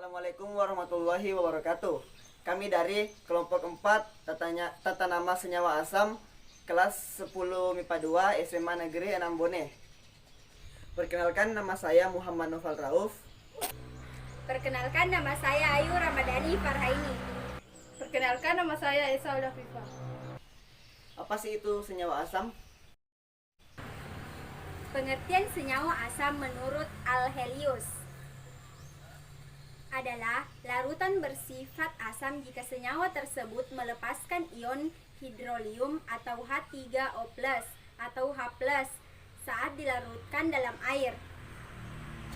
Assalamualaikum warahmatullahi wabarakatuh. Kami dari kelompok 4 tata nama senyawa asam kelas 10 MIPA 2 SMA Negeri 6 Bone. Perkenalkan, nama saya Muhammad Noval Rauf. Perkenalkan, nama saya Ayu Ramadhani Farhaini. Perkenalkan, nama saya Esa Udafifa. Apa sih itu senyawa asam? Pengertian senyawa asam menurut Alhelius adalah larutan bersifat asam jika senyawa tersebut melepaskan ion hidrolium atau H3O+ atau H+ saat dilarutkan dalam air.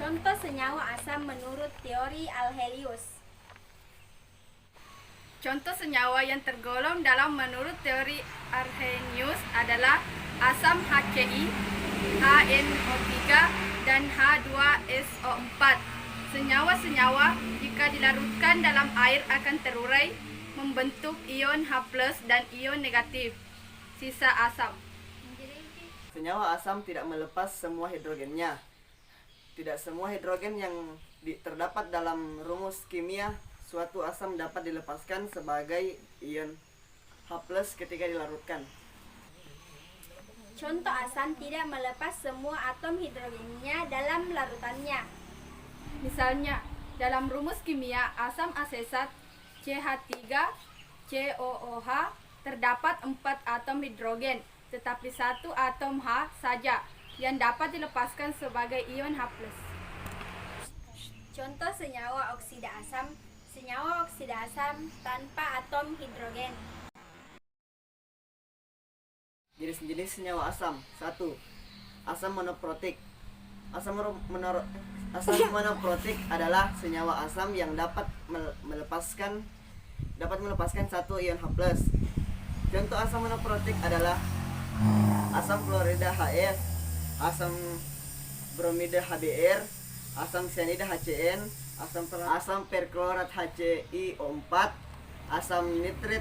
Contoh senyawa asam menurut teori Alhelius. Contoh senyawa yang tergolong dalam menurut teori Arrhenius adalah asam HCl, HNO3, dan H2SO4. Senyawa-senyawa jika dilarutkan dalam air akan terurai membentuk ion H+ dan ion negatif, sisa asam. Senyawa asam tidak melepas semua hidrogennya. Tidak semua hidrogen yang terdapat dalam rumus kimia suatu asam dapat dilepaskan sebagai ion H+ ketika dilarutkan. Contoh asam tidak melepas semua atom hidrogennya dalam larutannya. Misalnya, dalam rumus kimia asam asesat CH3COOH terdapat 4 atom hidrogen, tetapi 1 atom H saja yang dapat dilepaskan sebagai ion H+. Contoh senyawa oksida asam tanpa atom hidrogen. Jenis-jenis senyawa asam. 1. Asam monoprotik. Asam monoprotik adalah senyawa asam yang dapat melepaskan satu ion H+. Contoh asam monoprotik adalah asam klorida HF, asam bromida HBr, asam sianida HCN, asam perklorat HCiO4, asam nitrit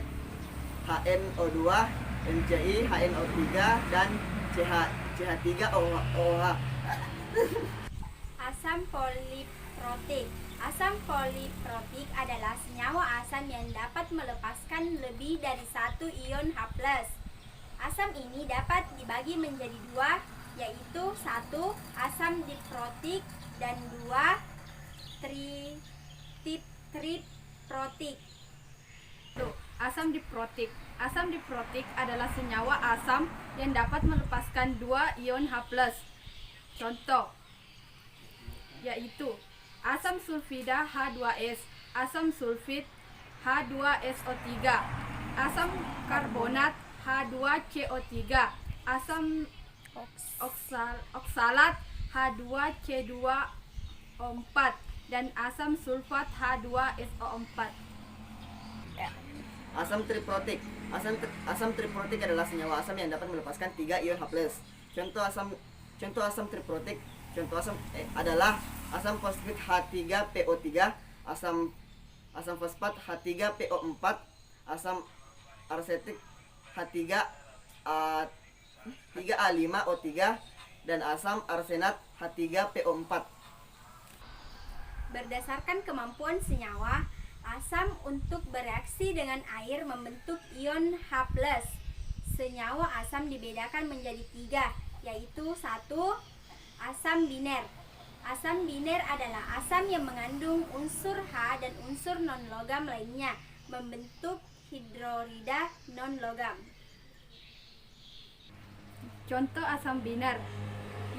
HNO2, MCi HNO3, dan CH3OH. Asam poliprotik. Asam poliprotik adalah senyawa asam yang dapat melepaskan lebih dari 1 ion H+. Asam ini dapat dibagi menjadi 2, yaitu 1 asam diprotik dan 2 triprotik. Asam diprotik. Asam diprotik adalah senyawa asam yang dapat melepaskan 2 ion H+. Contoh yaitu asam sulfida H2S, asam sulfit H2SO3, asam karbonat H2CO3, asam oksalat H2C2O4, dan asam sulfat H2SO4. Asam triprotik. Asam triprotik adalah senyawa asam yang dapat melepaskan 3 ion H+. Contoh asam triprotik adalah asam fosfit H3PO3, asam fosfat H3PO4, asam arsetik H3A5O3, dan asam arsenat H3PO4. Berdasarkan kemampuan senyawa asam untuk bereaksi dengan air membentuk ion H+. Senyawa asam dibedakan menjadi 3, yaitu 1. Asam biner. Asam biner adalah asam yang mengandung unsur H dan unsur non-logam lainnya, membentuk hidrorida non-logam. Contoh asam biner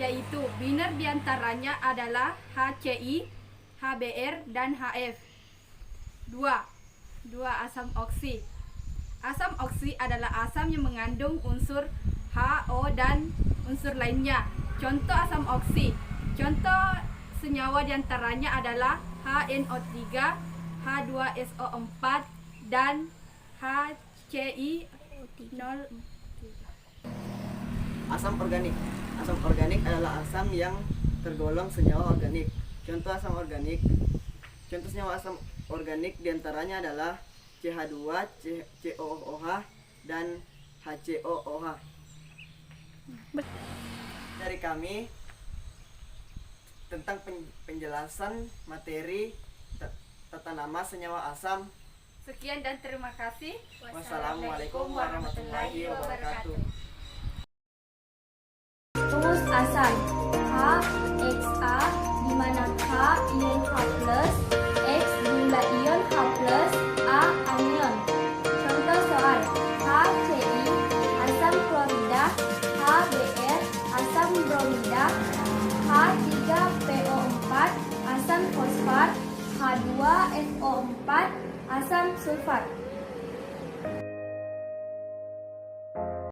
yaitu biner diantaranya adalah HCl, HBr, dan HF. 2. Asam oksi. Asam oksi adalah asam yang mengandung unsur HO dan unsur lainnya. Contoh asam oksi. Contoh senyawa diantaranya adalah HNO3, H2SO4, dan HCiO3. Asam organik. Asam organik adalah asam yang tergolong senyawa organik. Contoh senyawa asam organik diantaranya adalah CH2, COOH, dan HCOOH. Dari kami tentang penjelasan materi tata nama senyawa asam. Sekian dan terima kasih. Wassalamualaikum warahmatullahi wabarakatuh. Rumus asam HXA, di mana H ion H+, X jumlah ion H+, A anion. Contoh soal: HCl asam klorida, HBr asam bromida, H3PO4 asam fosfat, H2SO4 asam sulfat.